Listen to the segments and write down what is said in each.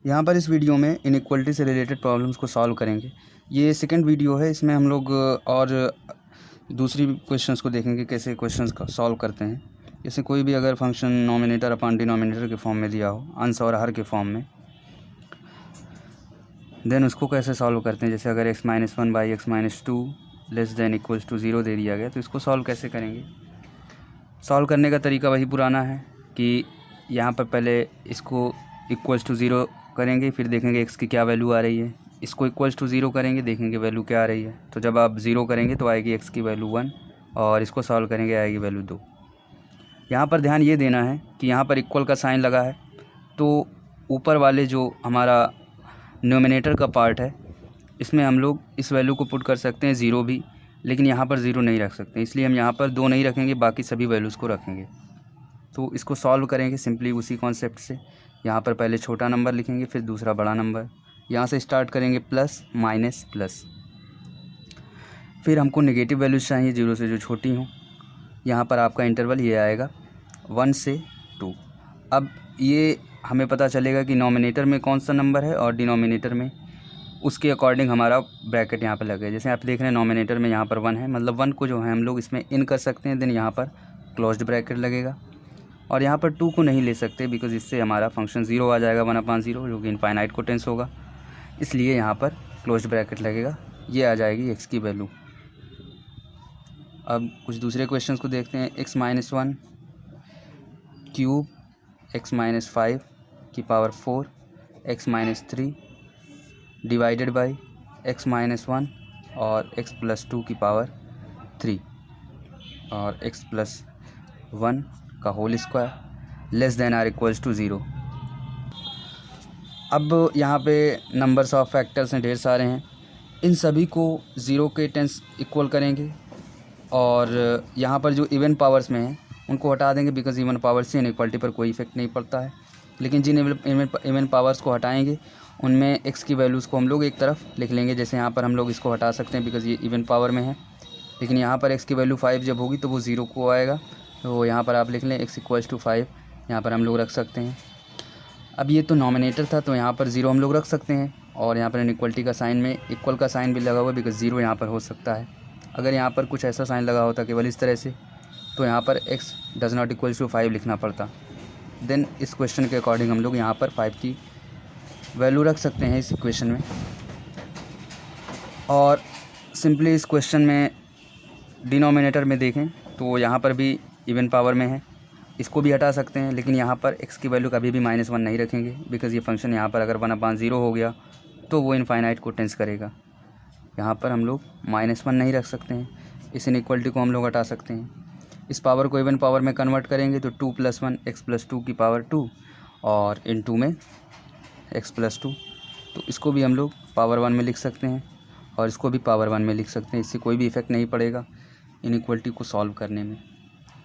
यहाँ पर इस वीडियो में इनइक्वालिटी से रिलेटेड प्रॉब्लम्स को सॉल्व करेंगे। ये सेकंड वीडियो है, इसमें हम लोग और दूसरी क्वेश्चंस को देखेंगे कैसे क्वेश्चंस का सॉल्व करते हैं। जैसे कोई भी अगर फंक्शन नॉमिनेटर अपॉन डिनोमिनेटर के फॉर्म में दिया हो, अंश और हर के फॉर्म में, देन उसको कैसे सॉल्व करते हैं। जैसे अगर x-1/x-2 less than equals to 0 दे दिया गया तो इसको सॉल्व कैसे करेंगे। सॉल्व करने का तरीका वही पुराना है कि यहाँ पर पहले इसको इक्वल्स टू 0 करेंगे, फिर देखेंगे x की क्या वैल्यू आ रही है, इसको इक्वल्स टू 0 करेंगे, देखेंगे वैल्यू क्या आ रही है। तो जब आप 0 करेंगे तो आएगी x की वैल्यू 1 और इसको सॉल्व करेंगे आएगी वैल्यू 2। यहाँ पर ध्यान ये देना है कि यहाँ पर इक्वल का साइन लगा है तो ऊपर वाले जो हमारा न्यूमरेटर का पार्ट है इसमें हम लोग इस वैल्यू को पुट कर सकते हैं 0 भी, लेकिन यहाँ पर 0 नहीं रख सकते, इसलिए हम यहाँ पर 2 नहीं रखेंगे, बाकी सभी वैल्यूज़ को रखेंगे। तो इसको सॉल्व करेंगे सिंपली उसी कॉन्सेप्ट से। यहाँ पर पहले छोटा नंबर लिखेंगे, फिर दूसरा बड़ा नंबर, यहाँ से स्टार्ट करेंगे प्लस माइनस प्लस, फिर हमको नेगेटिव वैल्यूज़ चाहिए 0 से जो छोटी हों। यहाँ पर आपका इंटरवल ये आएगा 1 से 2। अब ये हमें पता चलेगा कि नॉमिनेटर में कौन सा नंबर है और डिनोमिनेटर में, उसके अकॉर्डिंग हमारा ब्रैकेट यहाँ पर लगे। जैसे आप देख रहे हैं नॉमिनेटर में यहाँ पर 1 है, मतलब 1 को जो है हम लोग इसमें इन कर सकते हैं, देन यहाँ पर क्लोज्ड ब्रैकेट लगेगा। और यहाँ पर 2 को नहीं ले सकते बिकॉज इससे हमारा फंक्शन 0 आ जाएगा 1/0 जो कि इनफाइनाइट को टेंस होगा, इसलिए यहाँ पर क्लोज्ड ब्रैकेट लगेगा। ये आ जाएगी x की वैल्यू। अब कुछ दूसरे क्वेश्चंस को देखते हैं। x-1 क्यूब x-5 की power 4 x-3 divided by x-1 और x+2 की पावर 3 और x+1 का whole square less than or equals to 0। अब यहाँ पे नंबर्स ऑफ फैक्टर्स हैं, ढेर सारे हैं, इन सभी को 0 के टेंस इक्वल करेंगे और यहाँ पर जो इवन पावर्स में हैं उनको हटा देंगे बिकॉज इवन पावर से इनइक्वालिटी पर कोई इफेक्ट नहीं पड़ता है। लेकिन जिन इवन पावर्स को हटाएंगे उनमें x की वैल्यूज़ को हम लोग एक तरफ लिख लेंगे। जैसे यहाँ पर हम लोग इसको हटा सकते हैं बिकॉज ये इवन पावर में है, लेकिन यहाँ पर x की वैल्यू 5 जब होगी तो वो 0 को आएगा, तो यहाँ पर आप लिख लें x = 5, यहाँ पर हम लोग रख सकते हैं। अब ये तो नॉमिनेटर था तो यहाँ पर 0 हम लोग रख सकते हैं और यहाँ पर इनइक्वालिटी का साइन में इक्वल का साइन भी लगा हुआ है बिकॉज 0 यहाँ पर हो सकता है। अगर यहाँ पर कुछ ऐसा साइन लगा होता केवल इस तरह से तो यहाँ पर x ≠ 5 लिखना पड़ता। देन इस क्वेश्चन के अकॉर्डिंग हम लोग यहाँ पर 5 की वैल्यू रख सकते हैं इस इक्वेशन में। और सिंपली इस क्वेश्चन में डिनोमिनेटर में देखें तो यहाँ पर भी इवन पावर में है, इसको भी हटा सकते हैं, लेकिन यहाँ पर x की वैल्यू कभी भी -1 नहीं रखेंगे बिकॉज़ ये फंक्शन यहाँ पर अगर 1/0 हो गया तो वो इनफाइनाइट को टेंस करेगा। यहाँ पर हम लोग -1 नहीं रख सकते हैं, इस इनइक्वालिटी को हम लोग हटा सकते हैं। इस पावर को इवन पावर में कन्वर्ट करेंगे तो 2 + 1 x+2 की पावर 2 और इनटू में x+2, तो इसको भी हम लोग पावर 1 में लिख सकते हैं और इसको भी पावर 1 में लिख सकते हैं। इससे कोई भी इफेक्ट नहीं पड़ेगा इनइक्वालिटी को सॉल्व करने में।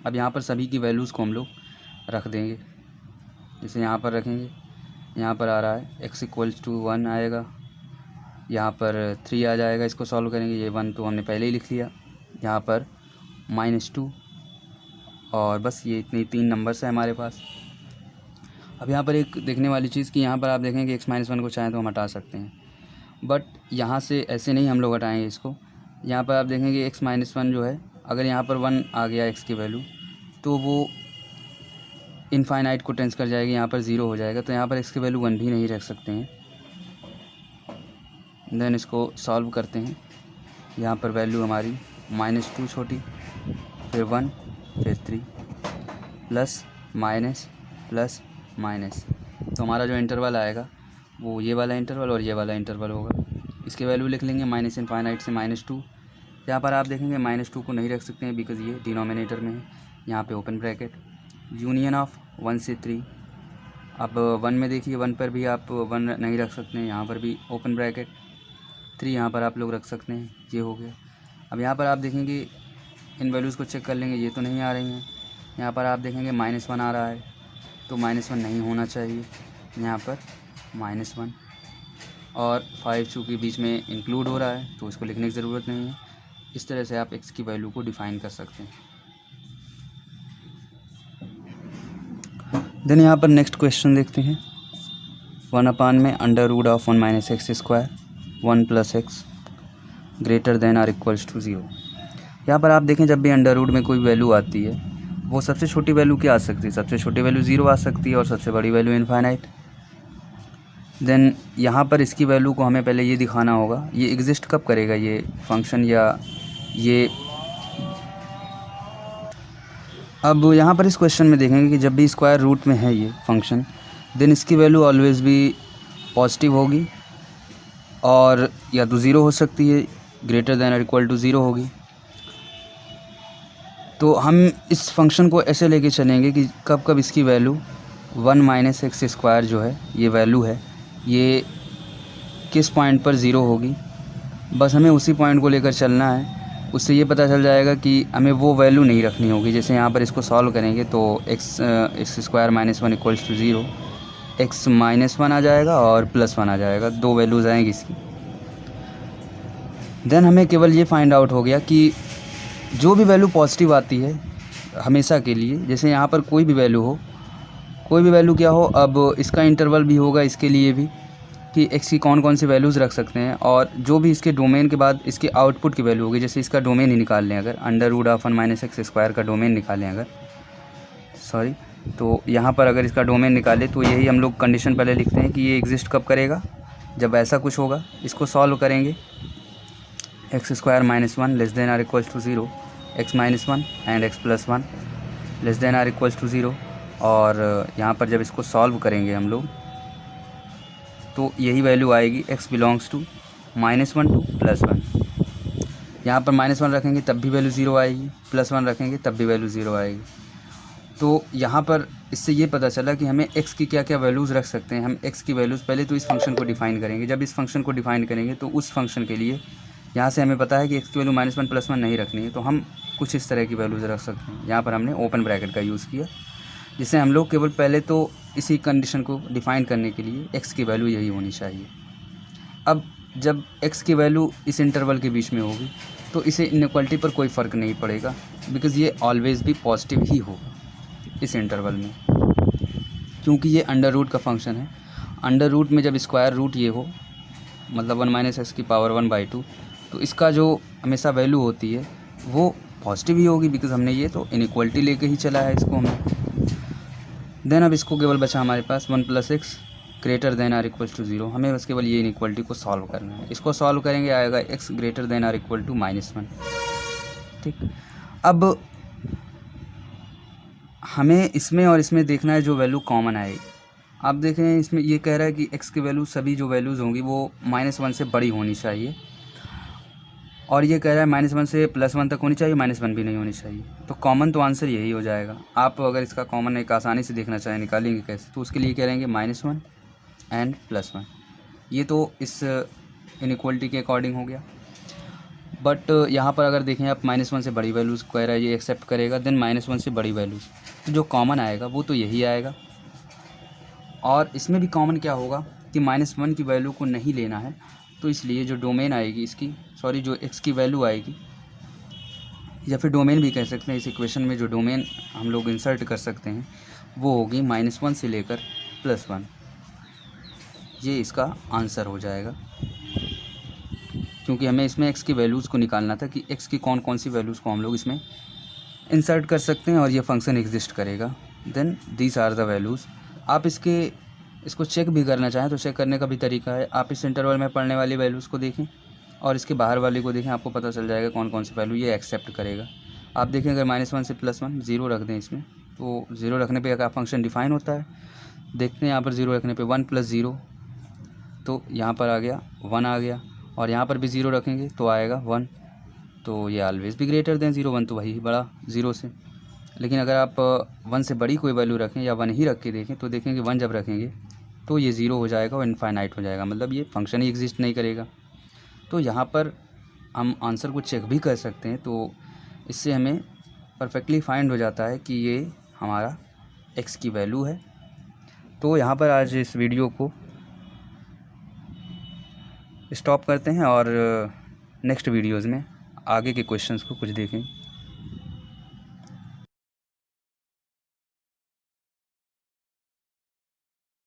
अब यहाँ पर सभी की वैल्यूज़ को हम लोग रख देंगे। जैसे यहाँ पर रखेंगे, यहाँ पर आ रहा है x = 1 आएगा, यहाँ पर 3 आ जाएगा, इसको सॉल्व करेंगे, ये 1 तो हमने पहले ही लिख लिया, यहाँ पर -2 और बस ये इतनी 3 नंबर्स हैं हमारे पास। अब यहाँ पर एक देखने वाली चीज़ कि यहाँ पर आप देखेंगे x-1 को चाहें तो हम हटा सकते हैं, बट यहाँ से ऐसे नहीं हम लोग हटाएंगे इसको। यहाँ पर आप देखेंगे x-1 जो है, अगर यहाँ पर 1 आ गया x की वैल्यू तो वो इनफाइनाइट को टेंस कर जाएगी, यहाँ पर 0 हो जाएगा, तो यहाँ पर x की वैल्यू 1 भी नहीं रख सकते हैं। देन इसको सॉल्व करते हैं। यहाँ पर वैल्यू हमारी -2 छोटी, फिर 1, फिर 3, प्लस माइनस प्लस माइनस, तो हमारा जो इंटरवल आएगा वो ये वाला इंटरवल और ये वाला इंटरवल होगा। इसकी वैल्यू लिख लेंगे -∞ से -2। यहाँ पर आप देखेंगे -2 को नहीं रख सकते हैं बिकॉज़ ये डिनोमिनेटर में है। यहाँ पे ओपन ब्रैकेट यूनियन ऑफ 1 से 3। अब 1 में देखिए 1 पर भी आप 1 नहीं रख सकते हैं, यहाँ पर भी ओपन ब्रैकेट 3 यहाँ पर आप लोग रख सकते हैं, ये हो गया। अब यहाँ पर आप देखेंगे इन वैल्यूज़ को चेक कर लेंगे, ये तो नहीं आ रही हैं। यहाँ पर आप देखेंगे -1 आ रहा है, तो -1 नहीं होना चाहिए, यहाँ पर -1 और 5 चूँकि बीच में इंक्लूड हो रहा है तो इसको लिखने की ज़रूरत नहीं है। इस तरह से आप x की वैल्यू को डिफ़ाइन कर सकते हैं। देन यहाँ पर नेक्स्ट क्वेश्चन देखते हैं। 1 में under root of 1 minus x square 1 plus x greater than or equals to 0। यहाँ पर आप देखें जब भी अंडर रूट में कोई वैल्यू आती है वो सबसे छोटी वैल्यू क्या आ सकती है, सबसे छोटी वैल्यू 0 आ सकती है और सबसे बड़ी वैल्यू इनफाइनाइट। देन यहाँ पर इसकी वैल्यू को हमें पहले ये दिखाना होगा ये एग्जिस्ट कब करेगा ये फंक्शन, या ये अब यहाँ पर इस क्वेश्चन में देखेंगे कि जब भी स्क्वायर रूट में है ये फंक्शन देन इसकी वैल्यू ऑलवेज़ भी पॉजिटिव होगी और या तो 0 हो सकती है, ग्रेटर देन और इक्वल टू 0 होगी। तो हम इस फंक्शन को ऐसे लेके चलेंगे कि कब कब इसकी वैल्यू 1 माइनस एक्स स्क्वायर जो है ये वैल्यू है ये किस पॉइंट पर 0 होगी, बस हमें उसी पॉइंट को लेकर चलना है। उससे ये पता चल जाएगा कि हमें वो वैल्यू नहीं रखनी होगी। जैसे यहाँ पर इसको सॉल्व करेंगे तो x square minus 1 equals to 0, x minus 1 आ जाएगा और प्लस 1 आ जाएगा, दो वैल्यूज़ आएंगी इसकी। देन हमें केवल ये फाइंड आउट हो गया कि जो भी वैल्यू पॉजिटिव आती है हमेशा के लिए, जैसे यहाँ पर कोई भी वैल्यू हो, कोई भी वैल्यू क्या हो, अब इसका इंटरवल भी होगा इसके लिए भी कि एक्स की कौन कौन सी वैल्यूज़ रख सकते हैं, और जो भी इसके डोमेन के बाद इसके आउटपुट की वैल्यू होगी। जैसे इसका डोमेन ही निकाल लें अगर, under root of 1 minus x square का डोमेन निकालें अगर, सॉरी, तो यहाँ पर अगर इसका डोमेन निकालें तो यही हम लोग कंडीशन पहले लिखते हैं कि ये एग्जिस्ट कब करेगा, जब ऐसा कुछ होगा। इसको सॉल्व करेंगे, x square minus 1 less than or equals to 0, x minus 1 and x plus 1 less than or equals to 0। और यहाँ पर जब इसको सॉल्व करेंगे हम लोग तो यही वैल्यू आएगी, x बिलोंग्स टू -1 टू +1। यहाँ पर -1 रखेंगे तब भी वैल्यू 0 आएगी, +1 रखेंगे तब भी वैल्यू 0 आएगी। तो यहाँ पर इससे ये पता चला कि हमें x की क्या क्या वैल्यूज़ रख सकते हैं। हम x की वैल्यूज़ पहले तो इस फंक्शन को डिफ़ाइन करेंगे। जब इस फंक्शन को डिफ़ाइन करेंगे तो उस फंक्शन के लिए यहाँ से हमें पता है कि x की वैल्यू -1 +1 नहीं रखनी है, तो हम कुछ इस तरह की वैल्यूज़ रख सकते हैं। यहाँ पर हमने ओपन ब्रैकेट का यूज़ किया, जिससे हम लोग केवल पहले तो इसी कंडीशन को डिफ़ाइन करने के लिए x की वैल्यू यही होनी चाहिए। अब जब x की वैल्यू इस इंटरवल के बीच में होगी तो इसे इनइक्वालिटी पर कोई फ़र्क नहीं पड़ेगा, बिकॉज़ ये ऑलवेज़ भी पॉजिटिव ही होगा इस इंटरवल में, क्योंकि ये अंडर रूट का फंक्शन है। अंडर रूट में जब स्क्वायर रूट ये हो, मतलब 1 माइनस एक्स की पावर 1/2, तो इसका जो हमेशा वैल्यू होती है वो पॉजिटिव ही होगी, बिकॉज़ हमने ये तो इनइक्वालिटी लेके ही चला है इसको हमने। देन अब इसको केवल बचा हमारे पास 1 plus x greater than or equal to 0। हमें बस केवल ये इनइक्वालिटी को सॉल्व करना है। इसको सॉल्व करेंगे आएगा x greater than or equal to -1। ठीक, अब हमें इसमें और इसमें देखना है जो वैल्यू कॉमन आएगी। आप देखें इसमें ये कह रहा है कि x की वैल्यू सभी जो वैल्यूज़ होंगी वो -1 से बड़ी होनी चाहिए, और ये कह रहा है -1 से +1 तक होनी चाहिए, -1 भी नहीं होनी चाहिए। तो कॉमन तो आंसर यही हो जाएगा। आप अगर इसका कॉमन एक आसानी से देखना चाहें निकालेंगे कैसे, तो उसके लिए करेंगे -1 एंड +1। ये तो इस इनइक्वालिटी के अकॉर्डिंग हो गया। बट यहाँ पर अगर देखें आप -1 से बड़ी वैल्यूज़ कह रहा है ये एक्सेप्ट करेगा, देन -1 से बड़ी वैल्यूज़, तो जो कॉमन आएगा वो तो यही आएगा। और इसमें भी कॉमन क्या होगा कि -1 की वैल्यू को नहीं लेना है, तो इसलिए जो डोमेन आएगी इसकी, सॉरी जो x की वैल्यू आएगी, या फिर डोमेन भी कह सकते हैं, इस इक्वेशन में जो डोमेन हम लोग इंसर्ट कर सकते हैं वो होगी -1 से लेकर +1। ये इसका आंसर हो जाएगा, क्योंकि हमें इसमें x की वैल्यूज़ को निकालना था कि x की कौन कौन सी वैल्यूज़ को हम लोग इसमें इंसर्ट कर सकते हैं और ये फंक्शन एग्जिस्ट करेगा। Then these are the values. आप इसको चेक भी करना चाहें तो चेक करने का भी तरीका है। आप इस इंटरवल में पढ़ने वाली वैल्यूज़ को देखें और इसके बाहर वाली को देखें, आपको पता चल जाएगा कौन कौन सी वैल्यू ये एक्सेप्ट करेगा। आप देखें अगर -1 से +1 0 रख दें इसमें, तो 0 रखने पे क्या फंक्शन डिफ़ाइन होता है। देखते हैं यहाँ पर 0 रखने पे 1 + 0, तो यहाँ पर आ गया 1 आ गया, और यहाँ पर भी 0 रखेंगे तो आएगा 1, तो ये ऑलवेज़ भी ग्रेटर देन 0। 1 तो वही बड़ा 0 से। लेकिन अगर आप 1 से बड़ी कोई वैल्यू रखें या 1 ही रख के देखें तो देखेंगे 1 जब रखेंगे तो ये 0 हो जाएगा और इनफाइनाइट हो जाएगा, मतलब ये फंक्शन ही एग्जिस्ट नहीं करेगा। तो यहाँ पर हम आंसर को चेक भी कर सकते हैं, तो इससे हमें परफेक्टली फाइंड हो जाता है कि ये हमारा x की वैल्यू है। तो यहाँ पर आज इस वीडियो को स्टॉप करते हैं और नेक्स्ट वीडियोज़ में आगे के क्वेश्चंस को कुछ देखें।